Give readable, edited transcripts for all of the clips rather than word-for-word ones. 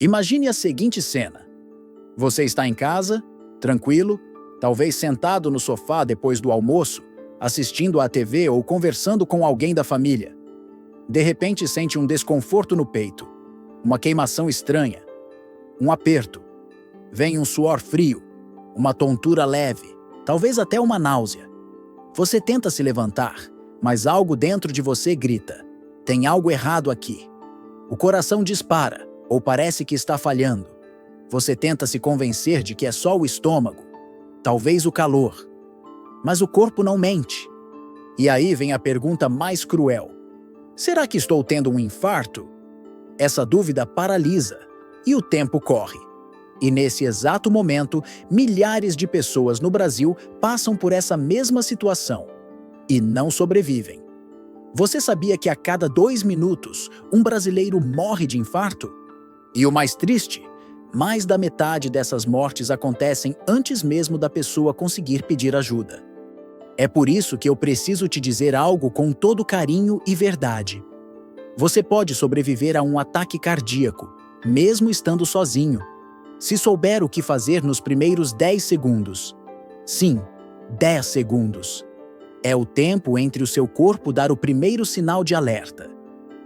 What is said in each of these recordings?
Imagine a seguinte cena. Você está em casa, tranquilo, talvez sentado no sofá depois do almoço, assistindo à TV ou conversando com alguém da família. De repente sente um desconforto no peito, uma queimação estranha, um aperto. Vem um suor frio, uma tontura leve, talvez até uma náusea. Você tenta se levantar, mas algo dentro de você grita: tem algo errado aqui. O coração dispara, ou parece que está falhando. Você tenta se convencer de que é só o estômago, talvez o calor. Mas o corpo não mente. E aí vem a pergunta mais cruel: será que estou tendo um infarto? Essa dúvida paralisa, e o tempo corre. E nesse exato momento, milhares de pessoas no Brasil passam por essa mesma situação e não sobrevivem. Você sabia que a cada 2 minutos, um brasileiro morre de infarto? E o mais triste, mais da metade dessas mortes acontecem antes mesmo da pessoa conseguir pedir ajuda. É por isso que eu preciso te dizer algo com todo carinho e verdade. Você pode sobreviver a um ataque cardíaco, mesmo estando sozinho, se souber o que fazer nos primeiros 10 segundos. Sim, 10 segundos. É o tempo entre o seu corpo dar o primeiro sinal de alerta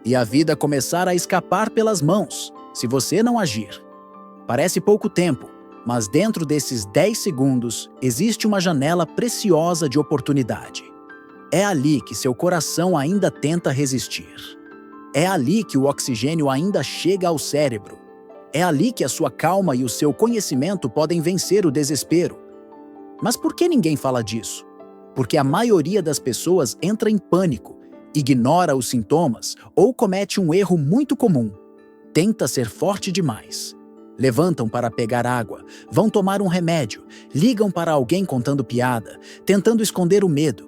e a vida começar a escapar pelas mãos, se você não agir. Parece pouco tempo, mas dentro desses 10 segundos existe uma janela preciosa de oportunidade. É ali que seu coração ainda tenta resistir. É ali que o oxigênio ainda chega ao cérebro. É ali que a sua calma e o seu conhecimento podem vencer o desespero. Mas por que ninguém fala disso? Porque a maioria das pessoas entra em pânico, ignora os sintomas ou comete um erro muito comum. Tenta ser forte demais. Levantam para pegar água, vão tomar um remédio, ligam para alguém contando piada, tentando esconder o medo.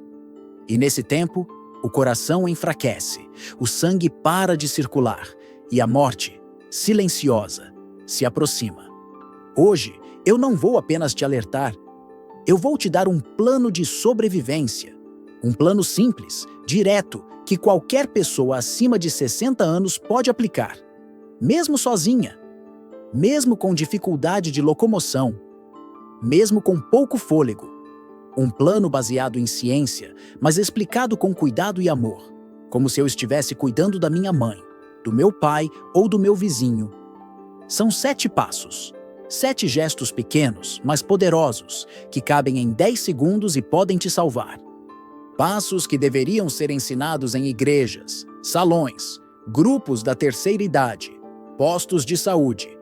E nesse tempo, o coração enfraquece, o sangue para de circular e a morte, silenciosa, se aproxima. Hoje, eu não vou apenas te alertar, eu vou te dar um plano de sobrevivência. Um plano simples, direto, que qualquer pessoa acima de 60 anos pode aplicar, mesmo sozinha, mesmo com dificuldade de locomoção, mesmo com pouco fôlego. Um plano baseado em ciência, mas explicado com cuidado e amor, como se eu estivesse cuidando da minha mãe, do meu pai ou do meu vizinho. São 7 passos, 7 gestos pequenos, mas poderosos, que cabem em 10 segundos e podem te salvar. Passos que deveriam ser ensinados em igrejas, salões, grupos da terceira idade, postos de saúde,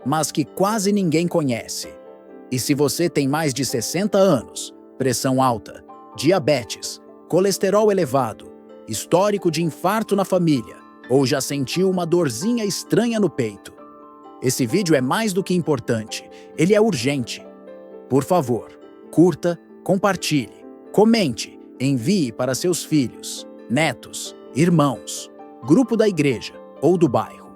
mas que quase ninguém conhece. E se você tem mais de 60 anos, pressão alta, diabetes, colesterol elevado, histórico de infarto na família, ou já sentiu uma dorzinha estranha no peito, esse vídeo é mais do que importante, ele é urgente. Por favor, curta, compartilhe, comente, envie para seus filhos, netos, irmãos, grupo da igreja ou do bairro.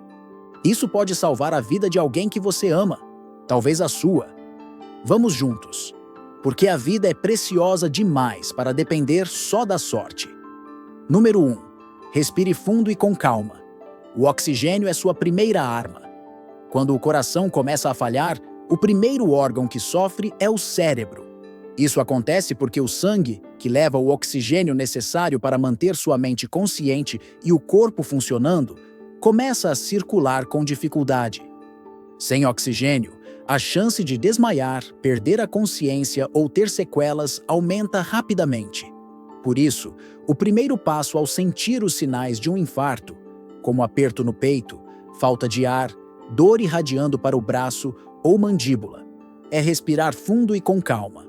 Isso pode salvar a vida de alguém que você ama, talvez a sua. Vamos juntos, porque a vida é preciosa demais para depender só da sorte. Número 1. Respire fundo e com calma. O oxigênio é sua primeira arma. Quando o coração começa a falhar, o primeiro órgão que sofre é o cérebro. Isso acontece porque o sangue, que leva o oxigênio necessário para manter sua mente consciente e o corpo funcionando, começa a circular com dificuldade. Sem oxigênio, a chance de desmaiar, perder a consciência ou ter sequelas aumenta rapidamente. Por isso, o primeiro passo ao sentir os sinais de um infarto, como aperto no peito, falta de ar, dor irradiando para o braço ou mandíbula, é respirar fundo e com calma.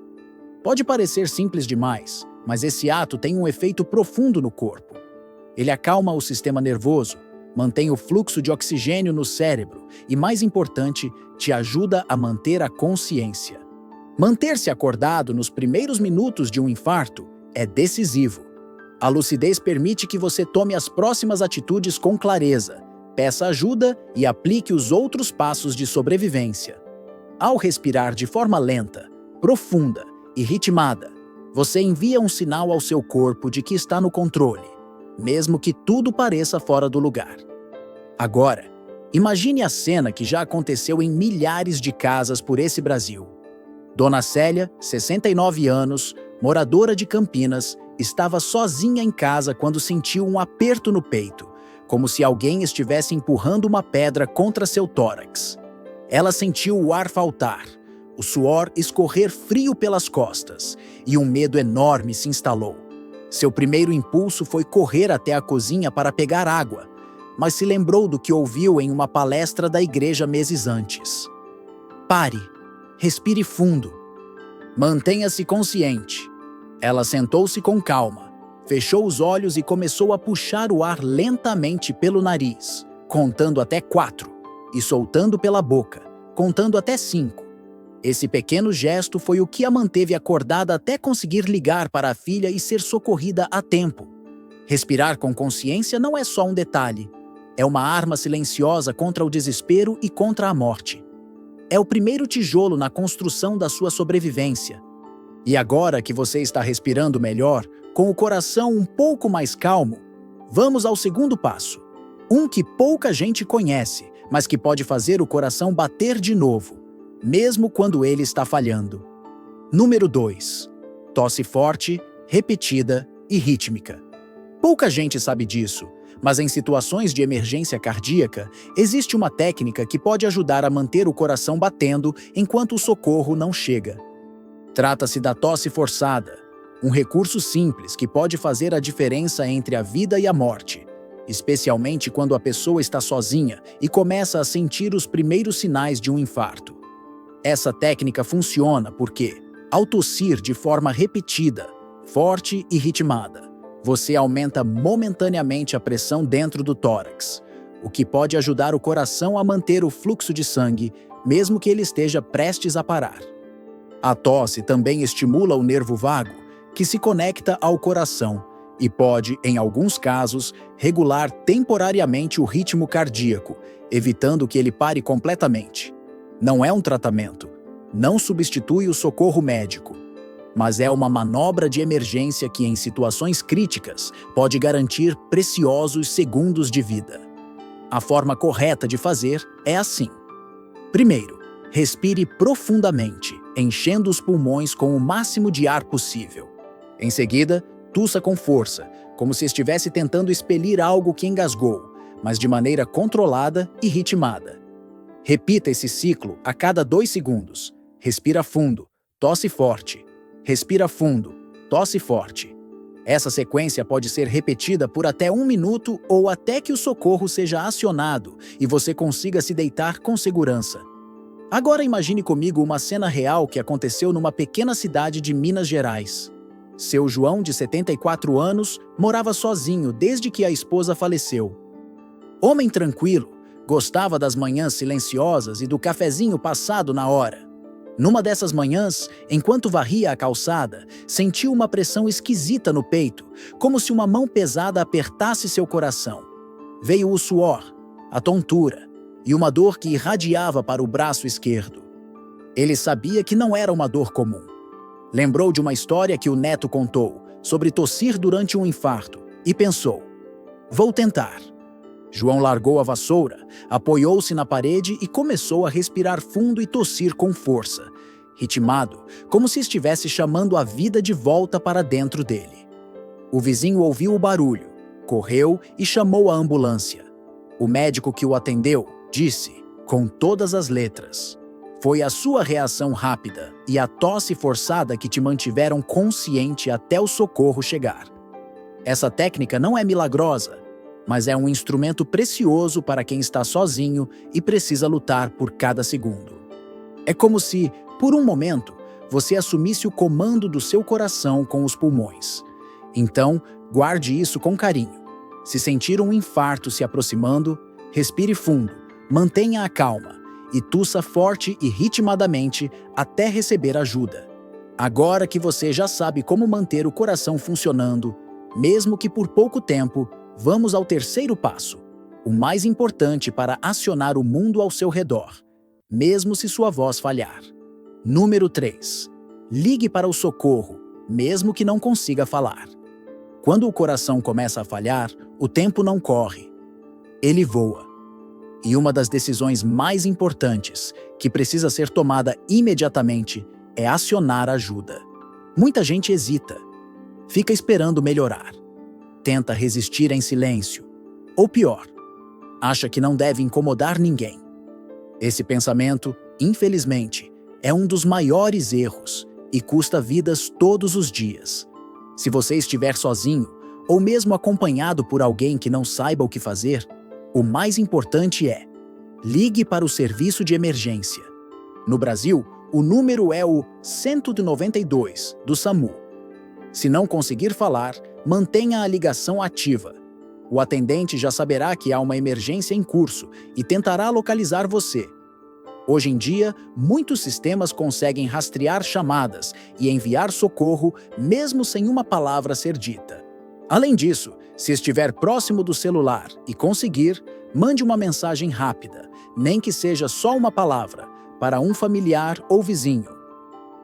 Pode parecer simples demais, mas esse ato tem um efeito profundo no corpo. Ele acalma o sistema nervoso, mantém o fluxo de oxigênio no cérebro e, mais importante, te ajuda a manter a consciência. Manter-se acordado nos primeiros minutos de um infarto é decisivo. A lucidez permite que você tome as próximas atitudes com clareza, peça ajuda e aplique os outros passos de sobrevivência. Ao respirar de forma lenta, profunda e ritmada, você envia um sinal ao seu corpo de que está no controle, mesmo que tudo pareça fora do lugar. Agora, Imagine a cena que já aconteceu em milhares de casas por esse Brasil. Dona Célia, 69 anos, moradora de Campinas, estava sozinha em casa quando sentiu um aperto no peito, como se alguém estivesse empurrando uma pedra contra seu tórax. Ela sentiu o ar faltar, o suor escorrer frio pelas costas e um medo enorme se instalou. Seu primeiro impulso foi correr até a cozinha para pegar água, mas se lembrou do que ouviu em uma palestra da igreja meses antes. Pare, respire fundo, mantenha-se consciente. Ela sentou-se com calma, fechou os olhos e começou a puxar o ar lentamente pelo nariz, contando até 4, e soltando pela boca, contando até 5. Esse pequeno gesto foi o que a manteve acordada até conseguir ligar para a filha e ser socorrida a tempo. Respirar com consciência não é só um detalhe. É uma arma silenciosa contra o desespero e contra a morte. É o primeiro tijolo na construção da sua sobrevivência. E agora que você está respirando melhor, com o coração um pouco mais calmo, vamos ao segundo passo. Um que pouca gente conhece, mas que pode fazer o coração bater de novo, mesmo quando ele está falhando. Número 2. Tosse forte, repetida e rítmica. Pouca gente sabe disso, mas em situações de emergência cardíaca, existe uma técnica que pode ajudar a manter o coração batendo enquanto o socorro não chega. Trata-se da tosse forçada, um recurso simples que pode fazer a diferença entre a vida e a morte, especialmente quando a pessoa está sozinha e começa a sentir os primeiros sinais de um infarto. Essa técnica funciona porque, ao tossir de forma repetida, forte e ritmada, você aumenta momentaneamente a pressão dentro do tórax, o que pode ajudar o coração a manter o fluxo de sangue, mesmo que ele esteja prestes a parar. A tosse também estimula o nervo vago, que se conecta ao coração e pode, em alguns casos, regular temporariamente o ritmo cardíaco, evitando que ele pare completamente. Não é um tratamento, não substitui o socorro médico, mas é uma manobra de emergência que, em situações críticas, pode garantir preciosos segundos de vida. A forma correta de fazer é assim. Primeiro, respire profundamente, enchendo os pulmões com o máximo de ar possível. Em seguida, tussa com força, como se estivesse tentando expelir algo que engasgou, mas de maneira controlada e ritmada. Repita esse ciclo a cada 2 segundos. Respira fundo, tosse forte. Respira fundo, tosse forte. Essa sequência pode ser repetida por até 1 minuto ou até que o socorro seja acionado e você consiga se deitar com segurança. Agora imagine comigo uma cena real que aconteceu numa pequena cidade de Minas Gerais. Seu João, de 74 anos, morava sozinho desde que a esposa faleceu. Homem tranquilo, gostava das manhãs silenciosas e do cafezinho passado na hora. Numa dessas manhãs, enquanto varria a calçada, sentiu uma pressão esquisita no peito, como se uma mão pesada apertasse seu coração. Veio o suor, a tontura e uma dor que irradiava para o braço esquerdo. Ele sabia que não era uma dor comum. Lembrou de uma história que o neto contou sobre tossir durante um infarto e pensou: vou tentar. João largou a vassoura, apoiou-se na parede e começou a respirar fundo e tossir com força, ritmado, como se estivesse chamando a vida de volta para dentro dele. O vizinho ouviu o barulho, correu e chamou a ambulância. O médico que o atendeu disse, com todas as letras: foi a sua reação rápida e a tosse forçada que te mantiveram consciente até o socorro chegar. Essa técnica não é milagrosa, mas é um instrumento precioso para quem está sozinho e precisa lutar por cada segundo. É como se, por um momento, você assumisse o comando do seu coração com os pulmões. Então, guarde isso com carinho. Se sentir um infarto se aproximando, respire fundo, mantenha a calma e tussa forte e ritmadamente até receber ajuda. Agora que você já sabe como manter o coração funcionando, mesmo que por pouco tempo, vamos ao terceiro passo, o mais importante para acionar o mundo ao seu redor, mesmo se sua voz falhar. Número 3. Ligue para o socorro, mesmo que não consiga falar. Quando o coração começa a falhar, o tempo não corre. Ele voa. E uma das decisões mais importantes, que precisa ser tomada imediatamente, é acionar ajuda. Muita gente hesita, fica esperando melhorar, tenta resistir em silêncio, ou pior, acha que não deve incomodar ninguém. Esse pensamento, infelizmente, é um dos maiores erros e custa vidas todos os dias. Se você estiver sozinho, ou mesmo acompanhado por alguém que não saiba o que fazer, o mais importante é: ligue para o serviço de emergência. No Brasil, o número é o 192 do SAMU. Se não conseguir falar, mantenha a ligação ativa. O atendente já saberá que há uma emergência em curso e tentará localizar você. Hoje em dia, muitos sistemas conseguem rastrear chamadas e enviar socorro mesmo sem uma palavra ser dita. Além disso, se estiver próximo do celular e conseguir, mande uma mensagem rápida, nem que seja só uma palavra, para um familiar ou vizinho.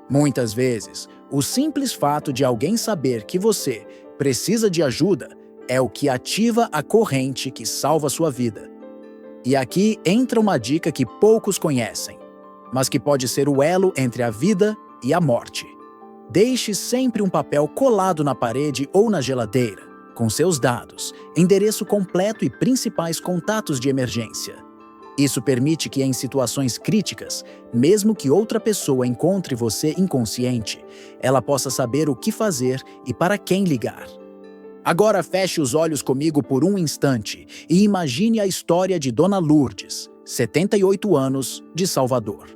Muitas vezes, o simples fato de alguém saber que você precisa de ajuda é o que ativa a corrente que salva sua vida. E aqui entra uma dica que poucos conhecem, mas que pode ser o elo entre a vida e a morte. Deixe sempre um papel colado na parede ou na geladeira, com seus dados, endereço completo e principais contatos de emergência. Isso permite que em situações críticas, mesmo que outra pessoa encontre você inconsciente, ela possa saber o que fazer e para quem ligar. Agora feche os olhos comigo por um instante e imagine a história de Dona Lourdes, 78 anos, de Salvador.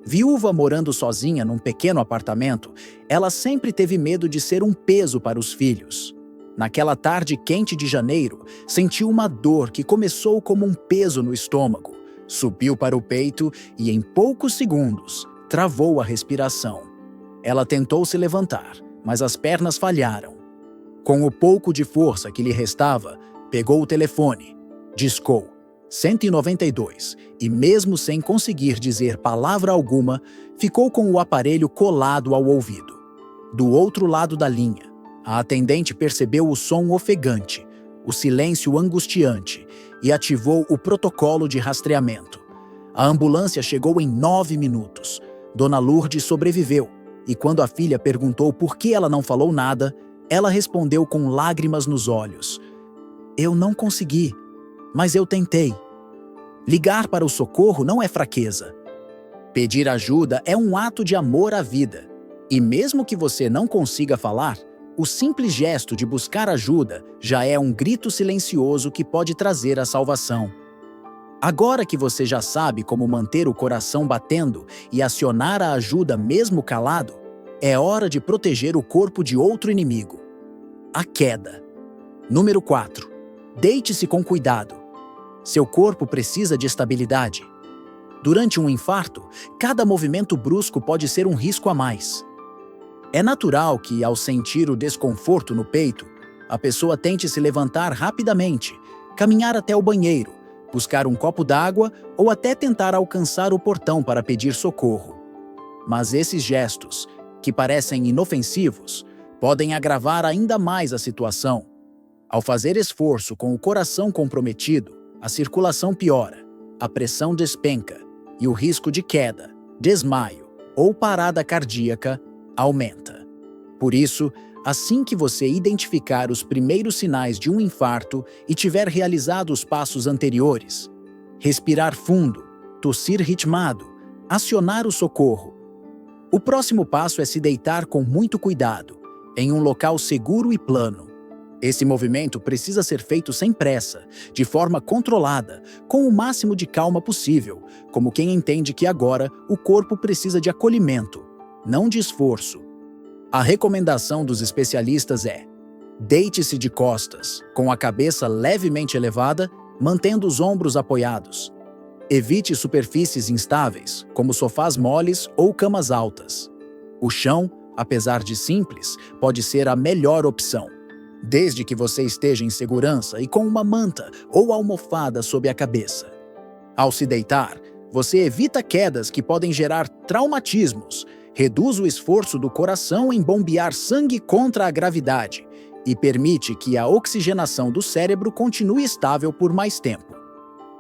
Viúva morando sozinha num pequeno apartamento, ela sempre teve medo de ser um peso para os filhos. Naquela tarde quente de janeiro, sentiu uma dor que começou como um peso no estômago, subiu para o peito e, em poucos segundos, travou a respiração. Ela tentou se levantar, mas as pernas falharam. Com o pouco de força que lhe restava, pegou o telefone, discou 192 e, mesmo sem conseguir dizer palavra alguma, ficou com o aparelho colado ao ouvido. Do outro lado da linha, a atendente percebeu o som ofegante, o silêncio angustiante e ativou o protocolo de rastreamento. A ambulância chegou em 9 minutos. Dona Lourdes sobreviveu e, quando a filha perguntou por que ela não falou nada, ela respondeu com lágrimas nos olhos: "Eu não consegui, mas eu tentei." Ligar para o socorro não é fraqueza. Pedir ajuda é um ato de amor à vida. E mesmo que você não consiga falar, o simples gesto de buscar ajuda já é um grito silencioso que pode trazer a salvação. Agora que você já sabe como manter o coração batendo e acionar a ajuda mesmo calado, é hora de proteger o corpo de outro inimigo: a queda. Número 4. Deite-se com cuidado. Seu corpo precisa de estabilidade. Durante um infarto, cada movimento brusco pode ser um risco a mais. É natural que, ao sentir o desconforto no peito, a pessoa tente se levantar rapidamente, caminhar até o banheiro, buscar um copo d'água ou até tentar alcançar o portão para pedir socorro. Mas esses gestos, que parecem inofensivos, podem agravar ainda mais a situação. Ao fazer esforço com o coração comprometido, a circulação piora, a pressão despenca e o risco de queda, desmaio ou parada cardíaca aumenta. Por isso, assim que você identificar os primeiros sinais de um infarto e tiver realizado os passos anteriores, respirar fundo, tossir ritmado, acionar o socorro, o próximo passo é se deitar com muito cuidado, em um local seguro e plano. Esse movimento precisa ser feito sem pressa, de forma controlada, com o máximo de calma possível, como quem entende que agora o corpo precisa de acolhimento, não de esforço. A recomendação dos especialistas é: deite-se de costas, com a cabeça levemente elevada, mantendo os ombros apoiados. Evite superfícies instáveis, como sofás moles ou camas altas. O chão, apesar de simples, pode ser a melhor opção, desde que você esteja em segurança e com uma manta ou almofada sob a cabeça. Ao se deitar, você evita quedas que podem gerar traumatismos, reduz o esforço do coração em bombear sangue contra a gravidade e permite que a oxigenação do cérebro continue estável por mais tempo.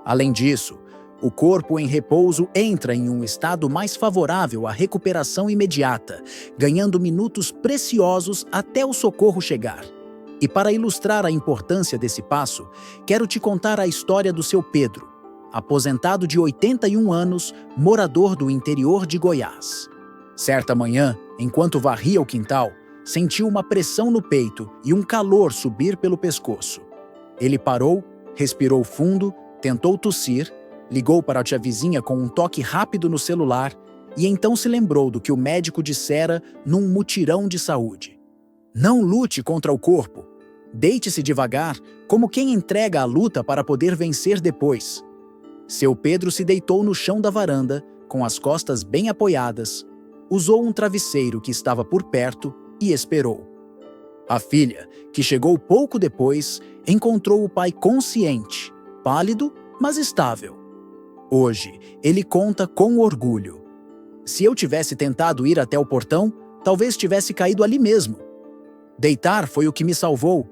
Além disso, o corpo em repouso entra em um estado mais favorável à recuperação imediata, ganhando minutos preciosos até o socorro chegar. E para ilustrar a importância desse passo, quero te contar a história do seu Pedro, aposentado de 81 anos, morador do interior de Goiás. Certa manhã, enquanto varria o quintal, sentiu uma pressão no peito e um calor subir pelo pescoço. Ele parou, respirou fundo, tentou tossir, ligou para a tia vizinha com um toque rápido no celular e então se lembrou do que o médico dissera num mutirão de saúde. Não lute contra o corpo. Deite-se devagar, como quem entrega a luta para poder vencer depois. Seu Pedro se deitou no chão da varanda, com as costas bem apoiadas, usou um travesseiro que estava por perto e esperou. A filha, que chegou pouco depois, encontrou o pai consciente, pálido, mas estável. Hoje, ele conta com orgulho. Se eu tivesse tentado ir até o portão, talvez tivesse caído ali mesmo. Deitar foi o que me salvou.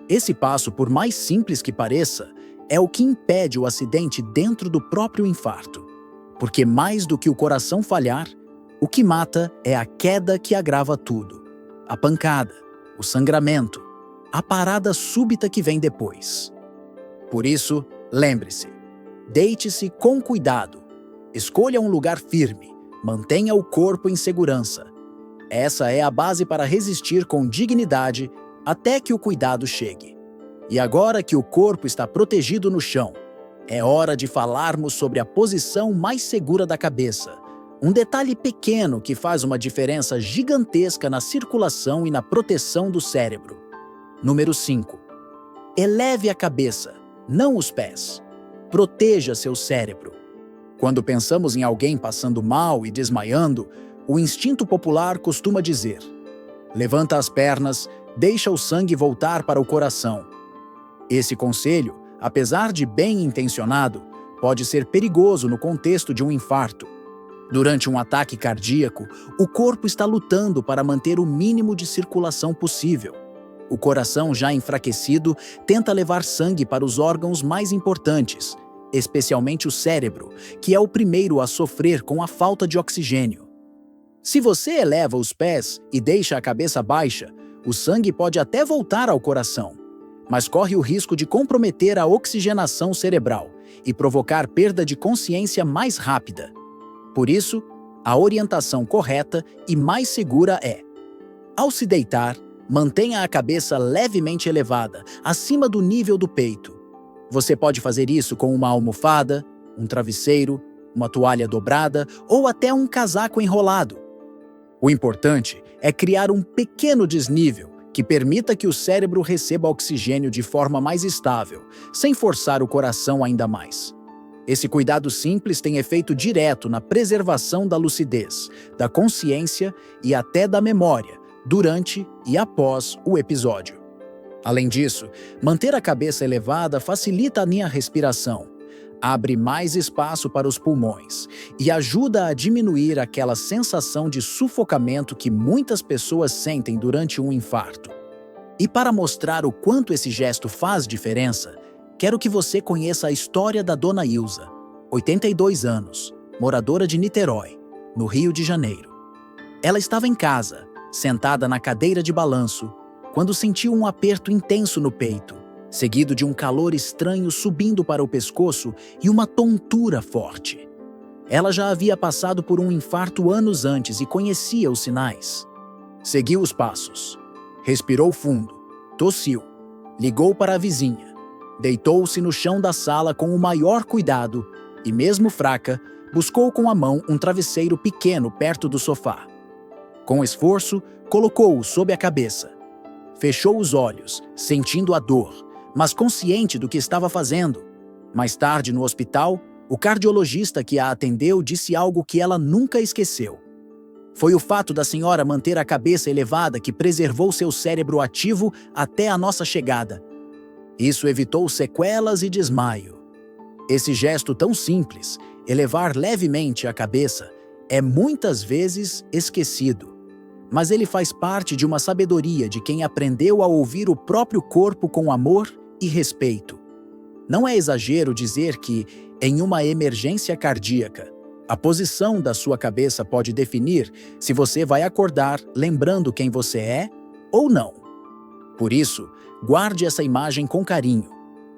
Esse passo, por mais simples que pareça, é o que impede o acidente dentro do próprio infarto. Porque mais do que o coração falhar, o que mata é a queda que agrava tudo. A pancada, o sangramento, a parada súbita que vem depois. Por isso, lembre-se, deite-se com cuidado, escolha um lugar firme, mantenha o corpo em segurança. Essa é a base para resistir com dignidade até que o cuidado chegue. E agora que o corpo está protegido no chão, é hora de falarmos sobre a posição mais segura da cabeça. Um detalhe pequeno que faz uma diferença gigantesca na circulação e na proteção do cérebro. Número 5. Eleve a cabeça, não os pés. Proteja seu cérebro. Quando pensamos em alguém passando mal e desmaiando, o instinto popular costuma dizer: levanta as pernas, deixa o sangue voltar para o coração. Esse conselho, apesar de bem intencionado, pode ser perigoso no contexto de um infarto. Durante um ataque cardíaco, o corpo está lutando para manter o mínimo de circulação possível. O coração, já enfraquecido, tenta levar sangue para os órgãos mais importantes, especialmente o cérebro, que é o primeiro a sofrer com a falta de oxigênio. Se você eleva os pés e deixa a cabeça baixa, o sangue pode até voltar ao coração, mas corre o risco de comprometer a oxigenação cerebral e provocar perda de consciência mais rápida. Por isso, a orientação correta e mais segura é: ao se deitar, mantenha a cabeça levemente elevada, acima do nível do peito. Você pode fazer isso com uma almofada, um travesseiro, uma toalha dobrada ou até um casaco enrolado. O importante é criar um pequeno desnível que permita que o cérebro receba oxigênio de forma mais estável, sem forçar o coração ainda mais. Esse cuidado simples tem efeito direto na preservação da lucidez, da consciência e até da memória, durante e após o episódio. Além disso, manter a cabeça elevada facilita a minha respiração, abre mais espaço para os pulmões e ajuda a diminuir aquela sensação de sufocamento que muitas pessoas sentem durante um infarto. E para mostrar o quanto esse gesto faz diferença, quero que você conheça a história da Dona Ilza, 82 anos, moradora de Niterói, no Rio de Janeiro. Ela estava em casa, sentada na cadeira de balanço, quando sentiu um aperto intenso no peito, seguido de um calor estranho subindo para o pescoço e uma tontura forte. Ela já havia passado por um infarto anos antes e conhecia os sinais. Seguiu os passos, respirou fundo, tossiu, ligou para a vizinha, deitou-se no chão da sala com o maior cuidado e, mesmo fraca, buscou com a mão um travesseiro pequeno perto do sofá. Com esforço, colocou-o sob a cabeça. Fechou os olhos, sentindo a dor, mas consciente do que estava fazendo. Mais tarde, no hospital, o cardiologista que a atendeu disse algo que ela nunca esqueceu. Foi o fato da senhora manter a cabeça elevada que preservou seu cérebro ativo até a nossa chegada. Isso evitou sequelas e desmaio. Esse gesto tão simples, elevar levemente a cabeça, é muitas vezes esquecido. Mas ele faz parte de uma sabedoria de quem aprendeu a ouvir o próprio corpo com amor e respeito. Não é exagero dizer que, em uma emergência cardíaca, a posição da sua cabeça pode definir se você vai acordar lembrando quem você é ou não. Por isso, guarde essa imagem com carinho.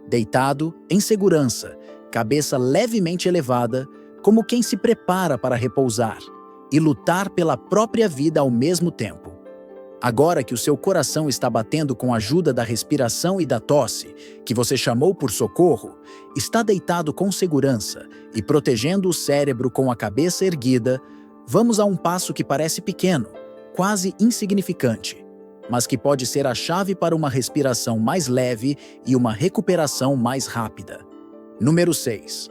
Deitado, em segurança, cabeça levemente elevada, como quem se prepara para repousar e lutar pela própria vida ao mesmo tempo. Agora que o seu coração está batendo com a ajuda da respiração e da tosse, que você chamou por socorro, está deitado com segurança e protegendo o cérebro com a cabeça erguida, vamos a um passo que parece pequeno, quase insignificante, mas que pode ser a chave para uma respiração mais leve e uma recuperação mais rápida. Número 6.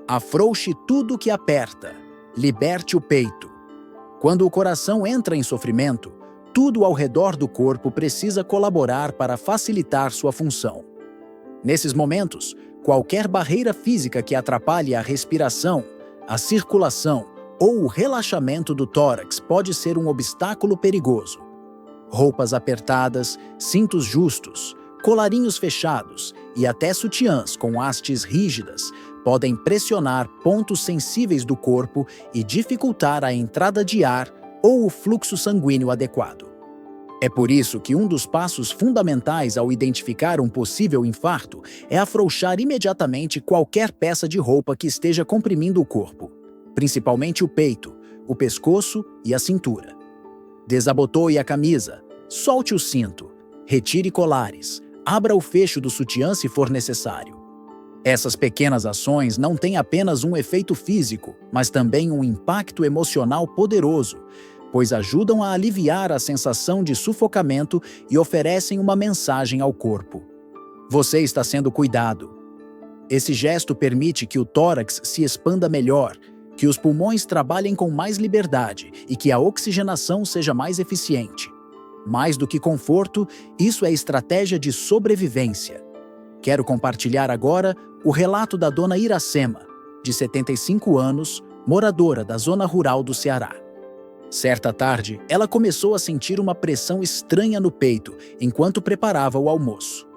Afrouxe tudo que aperta. Liberte o peito. Quando o coração entra em sofrimento, tudo ao redor do corpo precisa colaborar para facilitar sua função. Nesses momentos, qualquer barreira física que atrapalhe a respiração, a circulação ou o relaxamento do tórax pode ser um obstáculo perigoso. Roupas apertadas, cintos justos, colarinhos fechados e até sutiãs com hastes rígidas podem pressionar pontos sensíveis do corpo e dificultar a entrada de ar ou o fluxo sanguíneo adequado. É por isso que um dos passos fundamentais ao identificar um possível infarto é afrouxar imediatamente qualquer peça de roupa que esteja comprimindo o corpo, principalmente o peito, o pescoço e a cintura. Desabotoe a camisa, solte o cinto, retire colares, abra o fecho do sutiã se for necessário. Essas pequenas ações não têm apenas um efeito físico, mas também um impacto emocional poderoso, pois ajudam a aliviar a sensação de sufocamento e oferecem uma mensagem ao corpo. Você está sendo cuidado. Esse gesto permite que o tórax se expanda melhor, que os pulmões trabalhem com mais liberdade e que a oxigenação seja mais eficiente. Mais do que conforto, isso é estratégia de sobrevivência. Quero compartilhar agora o relato da dona Iracema, de 75 anos, moradora da zona rural do Ceará. Certa tarde, ela começou a sentir uma pressão estranha no peito enquanto preparava o almoço.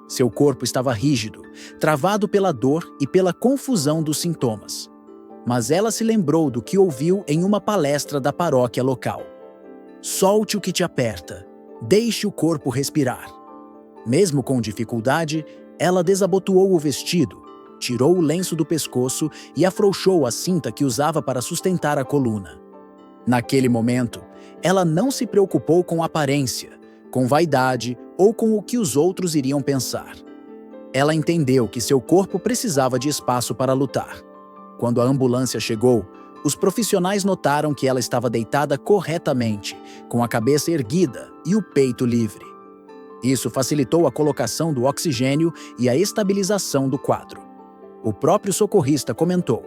Seu corpo estava rígido, travado pela dor e pela confusão dos sintomas. Mas ela se lembrou do que ouviu em uma palestra da paróquia local. Solte o que te aperta, deixe o corpo respirar. Mesmo com dificuldade, ela desabotoou o vestido, tirou o lenço do pescoço e afrouxou a cinta que usava para sustentar a coluna. Naquele momento, ela não se preocupou com aparência, com vaidade ou com o que os outros iriam pensar. Ela entendeu que seu corpo precisava de espaço para lutar. Quando a ambulância chegou, os profissionais notaram que ela estava deitada corretamente, com a cabeça erguida e o peito livre. Isso facilitou a colocação do oxigênio e a estabilização do quadro. O próprio socorrista comentou: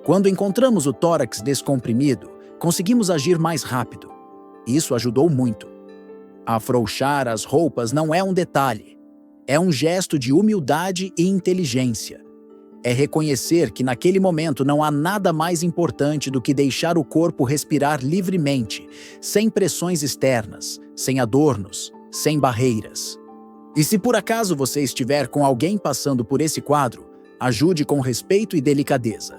"Quando encontramos o tórax descomprimido, conseguimos agir mais rápido. Isso ajudou muito." Afrouxar as roupas não é um detalhe. É um gesto de humildade e inteligência. É reconhecer que naquele momento não há nada mais importante do que deixar o corpo respirar livremente, sem pressões externas, sem adornos, sem barreiras. E se por acaso você estiver com alguém passando por esse quadro, ajude com respeito e delicadeza.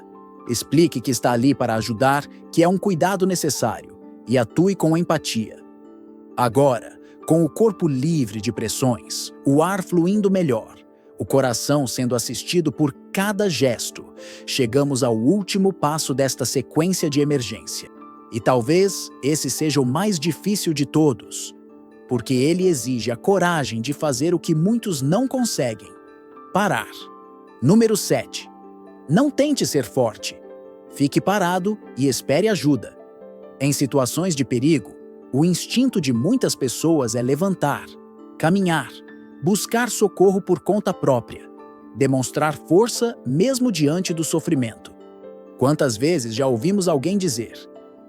Explique que está ali para ajudar, que é um cuidado necessário, e atue com empatia. Agora, com o corpo livre de pressões, o ar fluindo melhor, o coração sendo assistido por cada gesto, chegamos ao último passo desta sequência de emergência. E talvez esse seja o mais difícil de todos, porque ele exige a coragem de fazer o que muitos não conseguem: parar. Número 7. Não tente ser forte. Fique parado e espere ajuda. Em situações de perigo, o instinto de muitas pessoas é levantar, caminhar, buscar socorro por conta própria, demonstrar força mesmo diante do sofrimento. Quantas vezes já ouvimos alguém dizer: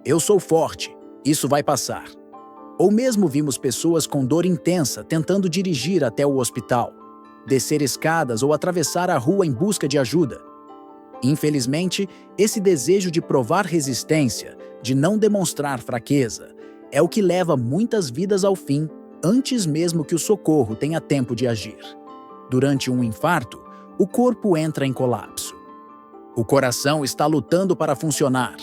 "Eu sou forte, isso vai passar." Ou mesmo vimos pessoas com dor intensa tentando dirigir até o hospital, descer escadas ou atravessar a rua em busca de ajuda. Infelizmente, esse desejo de provar resistência, de não demonstrar fraqueza, é o que leva muitas vidas ao fim antes mesmo que o socorro tenha tempo de agir. Durante um infarto, o corpo entra em colapso. O coração está lutando para funcionar,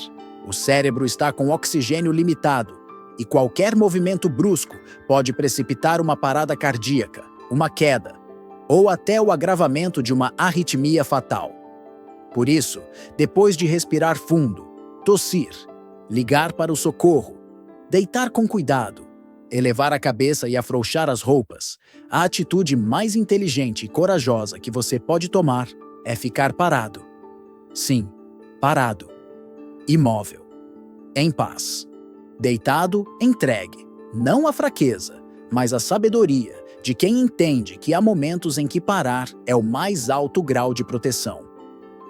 o cérebro está com oxigênio limitado e qualquer movimento brusco pode precipitar uma parada cardíaca, uma queda ou até o agravamento de uma arritmia fatal. Por isso, depois de respirar fundo, tossir, ligar para o socorro, deitar com cuidado, elevar a cabeça e afrouxar as roupas, a atitude mais inteligente e corajosa que você pode tomar é ficar parado. Sim, parado. Imóvel. Em paz. Deitado, entregue. Não a fraqueza, mas a sabedoria de quem entende que há momentos em que parar é o mais alto grau de proteção.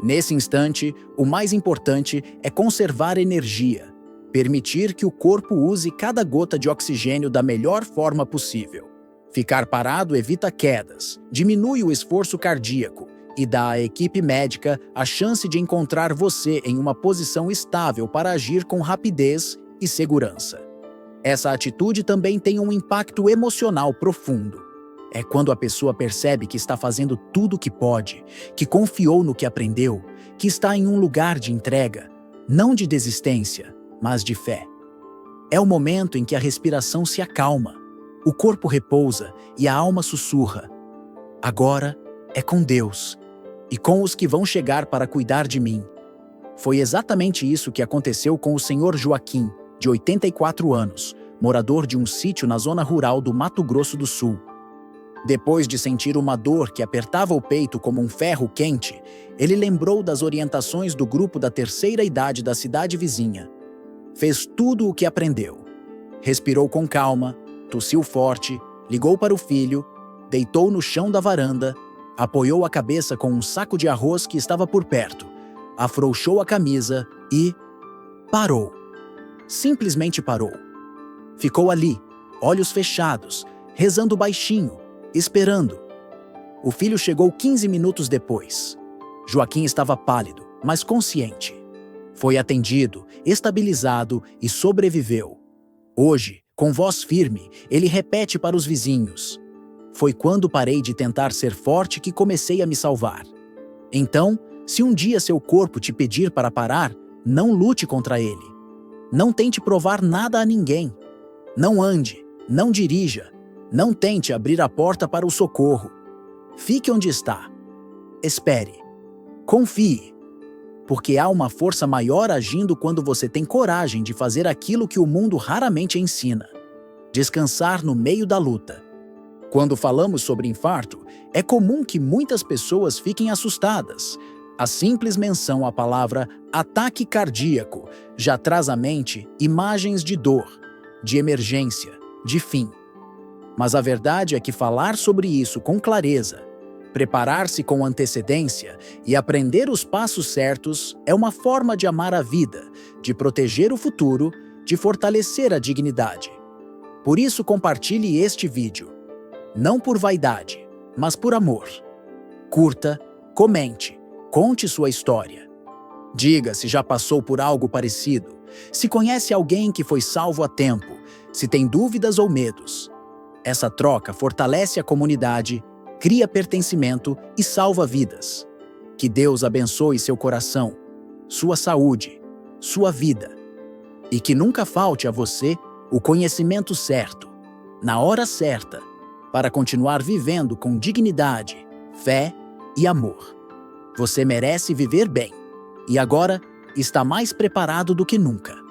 Nesse instante, o mais importante é conservar energia, permitir que o corpo use cada gota de oxigênio da melhor forma possível. Ficar parado evita quedas, diminui o esforço cardíaco e dá à equipe médica a chance de encontrar você em uma posição estável para agir com rapidez e segurança. Essa atitude também tem um impacto emocional profundo. É quando a pessoa percebe que está fazendo tudo o que pode, que confiou no que aprendeu, que está em um lugar de entrega, não de desistência, mas de fé. É o momento em que a respiração se acalma, o corpo repousa e a alma sussurra: agora é com Deus e com os que vão chegar para cuidar de mim. Foi exatamente isso que aconteceu com o Sr. Joaquim, de 84 anos, morador de um sítio na zona rural do Mato Grosso do Sul. Depois de sentir uma dor que apertava o peito como um ferro quente, ele lembrou das orientações do grupo da terceira idade da cidade vizinha. Fez tudo o que aprendeu. Respirou com calma, tossiu forte, ligou para o filho, deitou no chão da varanda, apoiou a cabeça com um saco de arroz que estava por perto, afrouxou a camisa e parou. Simplesmente parou. Ficou ali, olhos fechados, rezando baixinho, esperando. O filho chegou 15 minutos depois. Joaquim estava pálido, mas consciente. Foi atendido, estabilizado e sobreviveu. Hoje, com voz firme, ele repete para os vizinhos: foi quando parei de tentar ser forte que comecei a me salvar. Então, se um dia seu corpo te pedir para parar, não lute contra ele. Não tente provar nada a ninguém. Não ande, não dirija, não tente abrir a porta para o socorro. Fique onde está. Espere. Confie. Porque há uma força maior agindo quando você tem coragem de fazer aquilo que o mundo raramente ensina: descansar no meio da luta. Quando falamos sobre infarto, é comum que muitas pessoas fiquem assustadas. A simples menção à palavra ataque cardíaco já traz à mente imagens de dor, de emergência, de fim. Mas a verdade é que falar sobre isso com clareza, preparar-se com antecedência e aprender os passos certos é uma forma de amar a vida, de proteger o futuro, de fortalecer a dignidade. Por isso, compartilhe este vídeo. Não por vaidade, mas por amor. Curta, comente, conte sua história. Diga se já passou por algo parecido, se conhece alguém que foi salvo a tempo, se tem dúvidas ou medos. Essa troca fortalece a comunidade, cria pertencimento e salva vidas. Que Deus abençoe seu coração, sua saúde, sua vida. E que nunca falte a você o conhecimento certo, na hora certa, para continuar vivendo com dignidade, fé e amor. Você merece viver bem, e agora está mais preparado do que nunca.